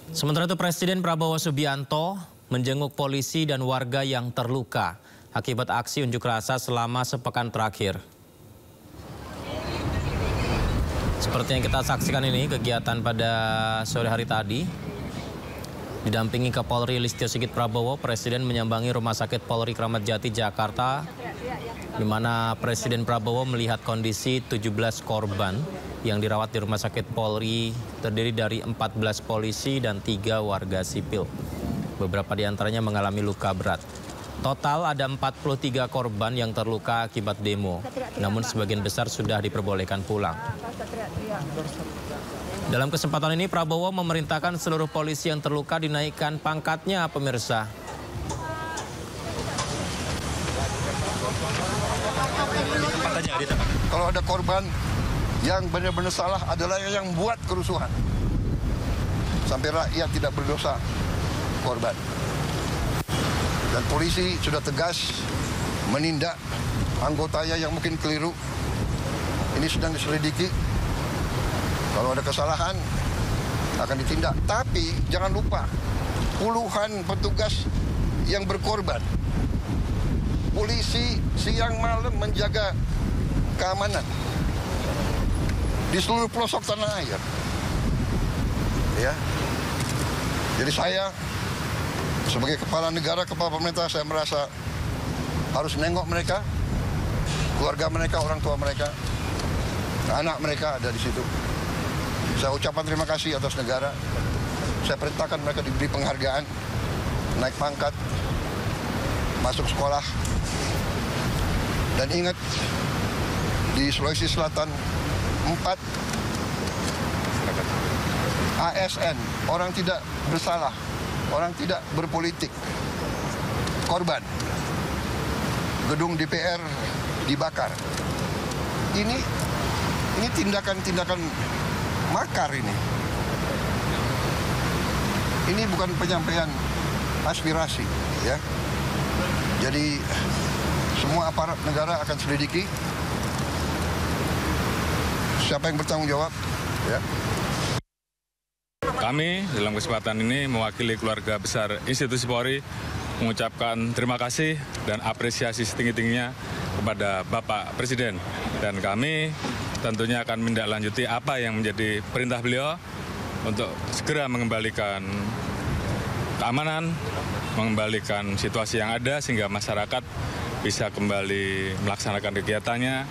Sementara itu Presiden Prabowo Subianto menjenguk polisi dan warga yang terluka akibat aksi unjuk rasa selama sepekan terakhir. Seperti yang kita saksikan ini, kegiatan pada sore hari tadi. Didampingi Kapolri Listio Sigit Prabowo, Presiden menyambangi Rumah Sakit Polri Kramat Jati, Jakarta, di mana Presiden Prabowo melihat kondisi 17 korban yang dirawat di Rumah Sakit Polri, terdiri dari 14 polisi dan 3 warga sipil. Beberapa di antaranya mengalami luka berat. Total ada 43 korban yang terluka akibat demo, namun sebagian besar sudah diperbolehkan pulang. Dalam kesempatan ini Prabowo memerintahkan seluruh polisi yang terluka dinaikkan pangkatnya, pemirsa. Kalau ada korban yang benar-benar salah adalah yang buat kerusuhan. Sampai rakyat tidak berdosa, korban. Dan polisi sudah tegas menindak anggotanya yang mungkin keliru. Ini sedang diselidiki. Kalau ada kesalahan akan ditindak. Tapi jangan lupa puluhan petugas yang berkorban. Polisi siang malam menjaga keamanan di seluruh pelosok tanah air. Ya. Jadi saya sebagai kepala negara, kepala pemerintah, saya merasa harus nengok mereka, keluarga mereka, orang tua mereka, anak mereka ada di situ. Saya ucapkan terima kasih atas negara. Saya perintahkan mereka diberi penghargaan, naik pangkat, masuk sekolah. Dan ingat, di Sulawesi Selatan 4 ASN, orang tidak bersalah, orang tidak berpolitik, korban. Gedung DPR dibakar. Ini tindakan-tindakan makar ini. Ini bukan penyampaian aspirasi, ya. Jadi semua aparat negara akan selidiki siapa yang bertanggung jawab, ya. Kami dalam kesempatan ini mewakili keluarga besar institusi Polri mengucapkan terima kasih dan apresiasi setinggi-tingginya kepada Bapak Presiden. Dan kami tentunya akan menindaklanjuti apa yang menjadi perintah beliau untuk segera mengembalikan keamanan, mengembalikan situasi yang ada sehingga masyarakat bisa kembali melaksanakan kegiatannya,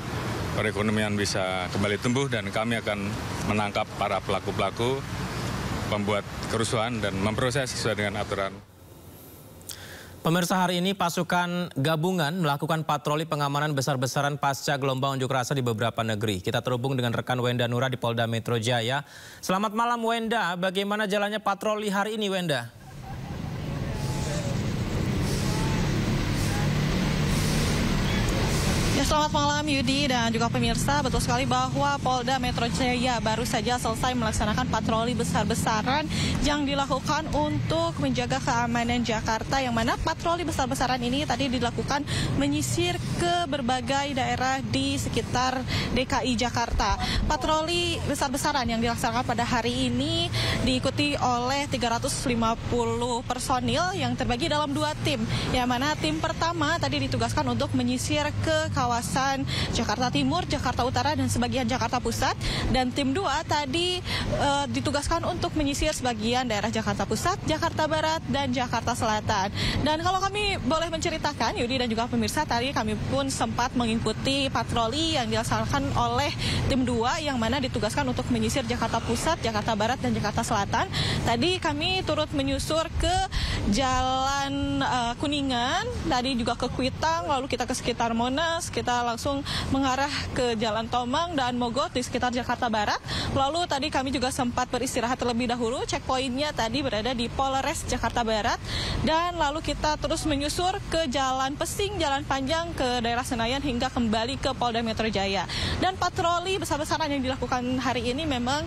perekonomian bisa kembali tumbuh, dan kami akan menangkap para pelaku-pelaku pembuat kerusuhan dan memproses sesuai dengan aturan. Pemirsa, hari ini pasukan gabungan melakukan patroli pengamanan besar-besaran pasca gelombang unjuk rasa di beberapa negeri. Kita terhubung dengan rekan Wenda Nura di Polda Metro Jaya. Selamat malam Wenda, bagaimana jalannya patroli hari ini Wenda? Ya, selamat malam Yudi dan juga pemirsa. Betul sekali bahwa Polda Metro Jaya baru saja selesai melaksanakan patroli besar-besaran yang dilakukan untuk menjaga keamanan Jakarta, yang mana patroli besar-besaran ini tadi dilakukan menyisir ke berbagai daerah di sekitar DKI Jakarta. Patroli besar-besaran yang dilaksanakan pada hari ini diikuti oleh 350 personil yang terbagi dalam 2 tim, yang mana tim pertama tadi ditugaskan untuk menyisir ke kawasan Jakarta Timur, Jakarta Utara, dan sebagian Jakarta Pusat. Dan tim 2 tadi ditugaskan untuk menyisir sebagian daerah Jakarta Pusat, Jakarta Barat, dan Jakarta Selatan. Dan kalau kami boleh menceritakan, Yudi dan juga pemirsa, tadi kami pun sempat mengikuti patroli yang dilaksanakan oleh tim 2 yang mana ditugaskan untuk menyisir Jakarta Pusat, Jakarta Barat, dan Jakarta Selatan. Tadi kami turut menyusur ke Jalan Kuningan, tadi juga ke Kuitang, lalu kita ke sekitar Monas, kita langsung mengarah ke Jalan Tomang dan Mogot di sekitar Jakarta Barat. Lalu tadi kami juga sempat beristirahat terlebih dahulu, checkpointnya tadi berada di Polres Jakarta Barat. Dan lalu kita terus menyusur ke Jalan Pesing, Jalan Panjang ke daerah Senayan hingga kembali ke Polda Metro Jaya. Dan patroli besar-besaran yang dilakukan hari ini memang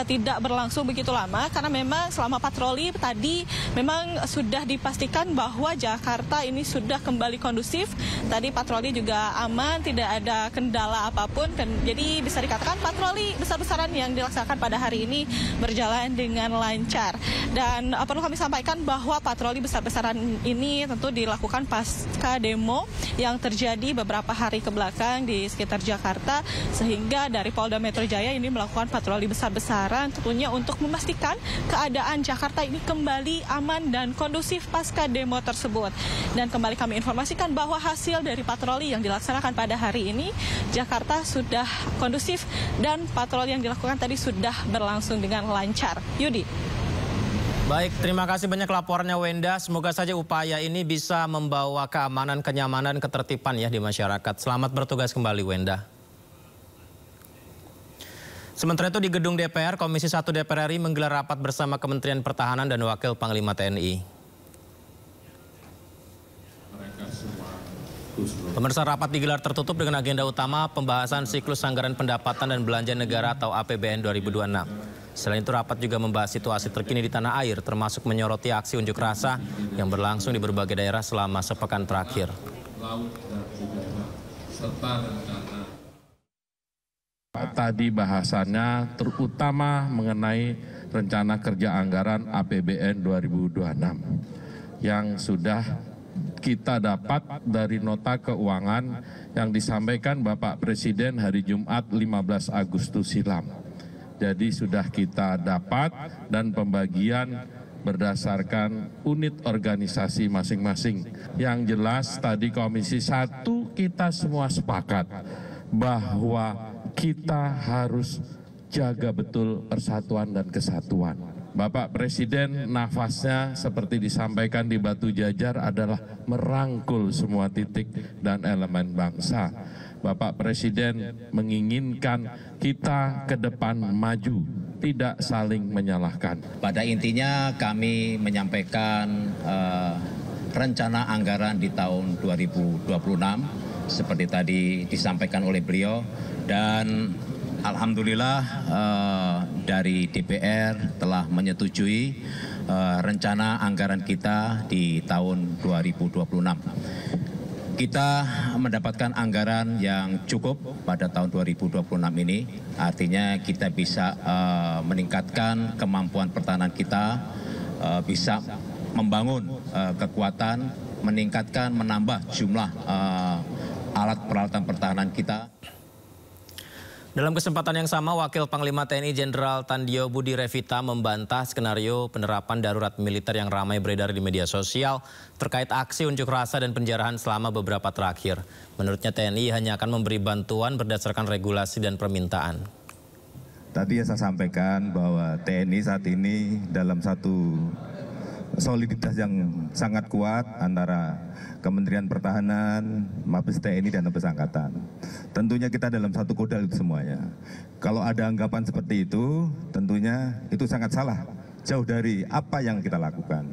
tidak berlangsung begitu lama, karena memang selama patroli tadi memang sudah dipastikan bahwa Jakarta ini sudah kembali kondusif. Tadi patroli juga aman aman, tidak ada kendala apapun. Jadi bisa dikatakan patroli besar-besaran yang dilaksanakan pada hari ini berjalan dengan lancar. Dan perlu kami sampaikan bahwa patroli besar-besaran ini tentu dilakukan pasca demo yang terjadi beberapa hari kebelakang di sekitar Jakarta, sehingga dari Polda Metro Jaya ini melakukan patroli besar-besaran tentunya untuk memastikan keadaan Jakarta ini kembali aman dan kondusif pasca demo tersebut. Dan kembali kami informasikan bahwa hasil dari patroli yang dilaksanakan pada hari ini, Jakarta sudah kondusif dan patroli yang dilakukan tadi sudah berlangsung dengan lancar. Yudi. Baik, terima kasih banyak laporannya Wenda. Semoga saja upaya ini bisa membawa keamanan, kenyamanan, ketertiban ya di masyarakat. Selamat bertugas kembali Wenda. Sementara itu di gedung DPR, Komisi 1 DPR RI menggelar rapat bersama Kementerian Pertahanan dan Wakil Panglima TNI. Pemirsa, rapat digelar tertutup dengan agenda utama pembahasan siklus anggaran pendapatan dan belanja negara atau APBN 2026. Selain itu rapat juga membahas situasi terkini di tanah air, termasuk menyoroti aksi unjuk rasa yang berlangsung di berbagai daerah selama sepekan terakhir. Tadi bahasannya terutama mengenai rencana kerja anggaran APBN 2026 yang sudah kita dapat dari nota keuangan yang disampaikan Bapak Presiden hari Jumat 15 Agustus silam. Jadi sudah kita dapat dan pembagian berdasarkan unit organisasi masing-masing. Yang jelas tadi Komisi 1 kita semua sepakat bahwa kita harus jaga betul persatuan dan kesatuan. Bapak Presiden nafasnya seperti disampaikan di Batu Jajar adalah merangkul semua titik dan elemen bangsa. Bapak Presiden menginginkan kita ke depan maju, tidak saling menyalahkan. Pada intinya kami menyampaikan rencana anggaran di tahun 2026 seperti tadi disampaikan oleh beliau, dan alhamdulillah dari DPR telah menyetujui rencana anggaran kita di tahun 2026. Kita mendapatkan anggaran yang cukup pada tahun 2026 ini, artinya kita bisa meningkatkan kemampuan pertahanan kita, bisa membangun kekuatan, meningkatkan, menambah jumlah alat peralatan pertahanan kita. Dalam kesempatan yang sama, Wakil Panglima TNI Jenderal Tandio Budi Revita membantah skenario penerapan darurat militer yang ramai beredar di media sosial terkait aksi unjuk rasa dan penjarahan selama beberapa terakhir. Menurutnya TNI hanya akan memberi bantuan berdasarkan regulasi dan permintaan. Tadi saya sampaikan bahwa TNI saat ini dalam satu soliditas yang sangat kuat antara Kementerian Pertahanan, Mabes TNI dan Mabes Angkatan. Tentunya kita dalam satu kodal itu semuanya. Kalau ada anggapan seperti itu, tentunya itu sangat salah. Jauh dari apa yang kita lakukan.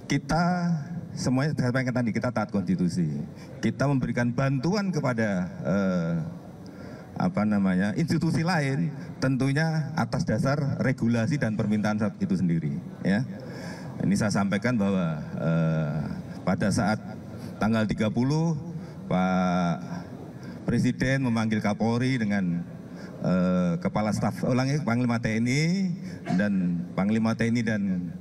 Kita semuanya saya sampaikan tadi, kita taat konstitusi. Kita memberikan bantuan kepada institusi lain, tentunya atas dasar regulasi dan permintaan itu sendiri. Ya. Ini saya sampaikan bahwa pada saat tanggal 30 Pak Presiden memanggil Kapolri dengan Kepala Staf Panglima TNI dan Panglima TNI dan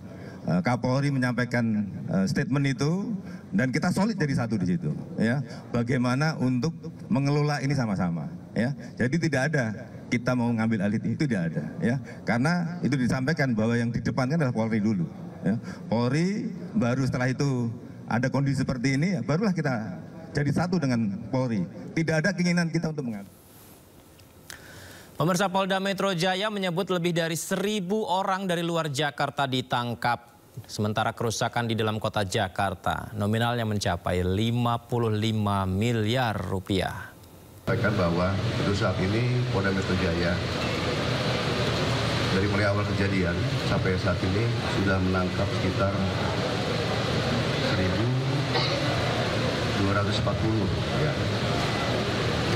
Kapolri menyampaikan statement itu, dan kita solid jadi satu di situ. Ya, bagaimana untuk mengelola ini sama-sama. Ya, jadi tidak ada kita mau ngambil alih itu, tidak ada. Ya, karena itu disampaikan bahwa yang di depan kan adalah Polri dulu. Ya, Polri baru setelah itu ada kondisi seperti ini, ya, barulah kita jadi satu dengan Polri. Tidak ada keinginan kita untuk mengambil. Pemirsa, Polda Metro Jaya menyebut lebih dari 1.000 orang dari luar Jakarta ditangkap. Sementara kerusakan di dalam kota Jakarta nominalnya mencapai 55 miliar rupiah. Sampaikan bahwa untuk saat ini Polda Metro Jaya dari mulai awal kejadian sampai saat ini sudah menangkap sekitar 1.240 ya,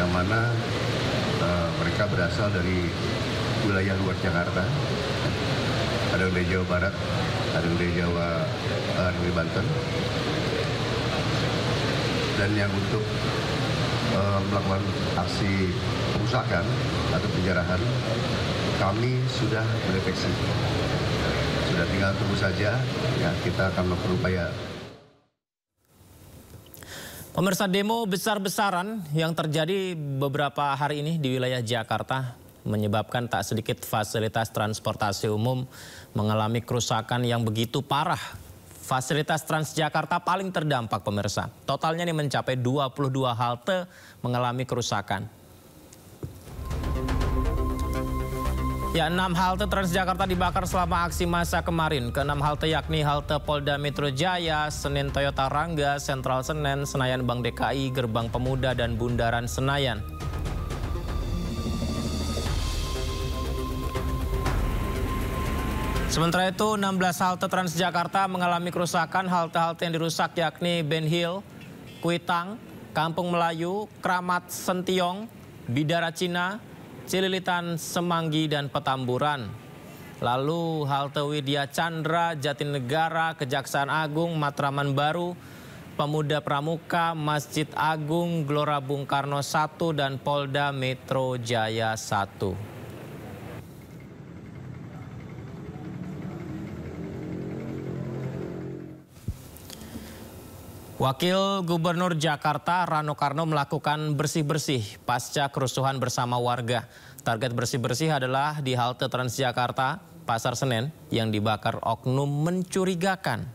yang mana mereka berasal dari wilayah luar Jakarta, ada yang dari Jawa Barat, ada yang dari Jawa, dari Banten, dan yang untuk melakukan aksi perusakan atau penjarahan, kami sudah mendeteksi. Sudah tinggal tunggu saja, ya kita akan melakukan upaya. Pemirsa, demo besar-besaran yang terjadi beberapa hari ini di wilayah Jakarta menyebabkan tak sedikit fasilitas transportasi umum mengalami kerusakan yang begitu parah. Fasilitas Transjakarta paling terdampak, pemirsa. Totalnya ini mencapai 22 halte mengalami kerusakan. Ya, 6 halte Transjakarta dibakar selama aksi massa kemarin. Ke-6 halte yakni halte Polda Metro Jaya, Senen Toyota Rangga, Sentral Senen, Senayan Bank DKI, Gerbang Pemuda, dan Bundaran Senayan. Sementara itu, 16 halte Transjakarta mengalami kerusakan. Halte-halte yang dirusak yakni Ben Hill, Kuitang, Kampung Melayu, Kramat Sentiong, Bidara Cina, Cililitan, Semanggi, dan Petamburan. Lalu halte Widya Chandra, Jatinegara, Kejaksaan Agung, Matraman Baru, Pemuda Pramuka, Masjid Agung, Gelora Bung Karno 1, dan Polda Metro Jaya 1. Wakil Gubernur Jakarta Rano Karno melakukan bersih-bersih pasca kerusuhan bersama warga. Target bersih-bersih adalah di halte Transjakarta, Pasar Senen yang dibakar oknum mencurigakan.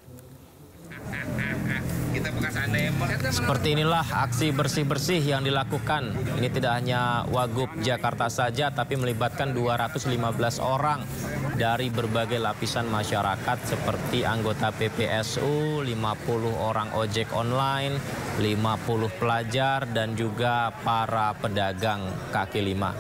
Seperti inilah aksi bersih-bersih yang dilakukan. Ini tidak hanya Wagub Jakarta saja, tapi melibatkan 215 orang dari berbagai lapisan masyarakat seperti anggota PPSU, 50 orang ojek online, 50 pelajar, dan juga para pedagang kaki lima.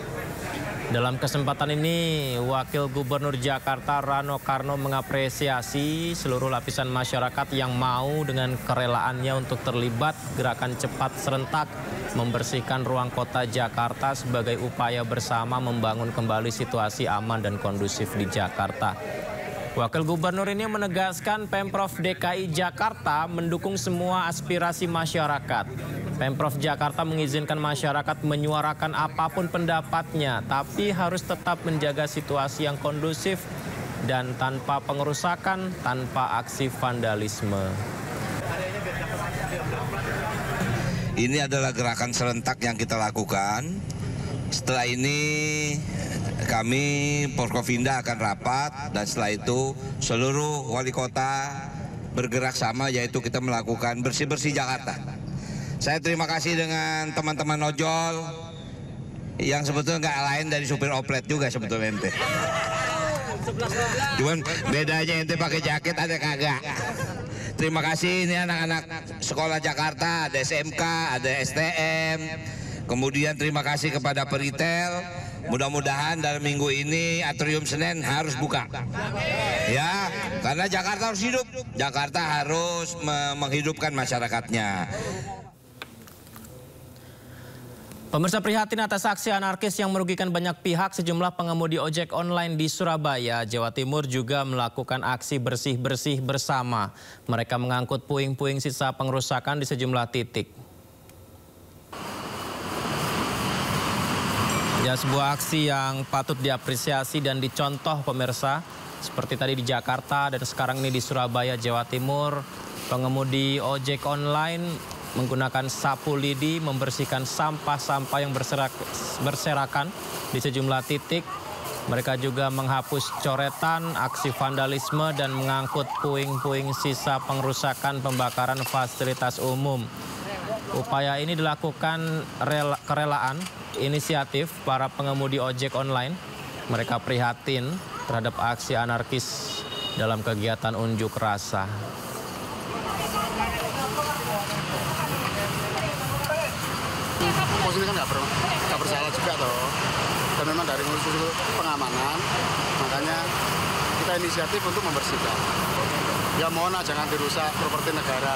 Dalam kesempatan ini, Wakil Gubernur Jakarta Rano Karno mengapresiasi seluruh lapisan masyarakat yang mau dengan kerelaannya untuk terlibat gerakan cepat serentak membersihkan ruang kota Jakarta sebagai upaya bersama membangun kembali situasi aman dan kondusif di Jakarta. Wakil Gubernur ini menegaskan Pemprov DKI Jakarta mendukung semua aspirasi masyarakat. Pemprov Jakarta mengizinkan masyarakat menyuarakan apapun pendapatnya, tapi harus tetap menjaga situasi yang kondusif dan tanpa pengerusakan, tanpa aksi vandalisme. Ini adalah gerakan serentak yang kita lakukan. Setelah ini kami Forkopimda akan rapat, dan setelah itu seluruh wali kota bergerak sama, yaitu kita melakukan bersih-bersih Jakarta. Saya terima kasih dengan teman-teman ojol yang sebetulnya nggak lain dari supir oplet juga sebetulnya ente. Cuman bedanya ente pakai jaket, ada kagak. Terima kasih, ini anak-anak sekolah Jakarta, ada SMK, ada STM. Kemudian terima kasih kepada peritel. Mudah-mudahan dalam minggu ini Atrium Senen harus buka. Ya, karena Jakarta harus hidup. Jakarta harus menghidupkan masyarakatnya. Pemirsa, prihatin atas aksi anarkis yang merugikan banyak pihak, sejumlah pengemudi ojek online di Surabaya, Jawa Timur juga melakukan aksi bersih-bersih bersama. Mereka mengangkut puing-puing sisa pengerusakan di sejumlah titik. Ya, sebuah aksi yang patut diapresiasi dan dicontoh, pemirsa. Seperti tadi di Jakarta dan sekarang ini di Surabaya, Jawa Timur, pengemudi ojek online menggunakan sapu lidi membersihkan sampah-sampah yang berserakan di sejumlah titik. Mereka juga menghapus coretan, aksi vandalisme, dan mengangkut puing-puing sisa pengerusakan pembakaran fasilitas umum. Upaya ini dilakukan kerelaan inisiatif para pengemudi ojek online. Mereka prihatin terhadap aksi anarkis dalam kegiatan unjuk rasa. Pos ini kan nggak bersalah juga toh, dan memang dari unsur pengamanan, makanya kita inisiatif untuk membersihkan. Ya mohon jangan dirusak properti negara.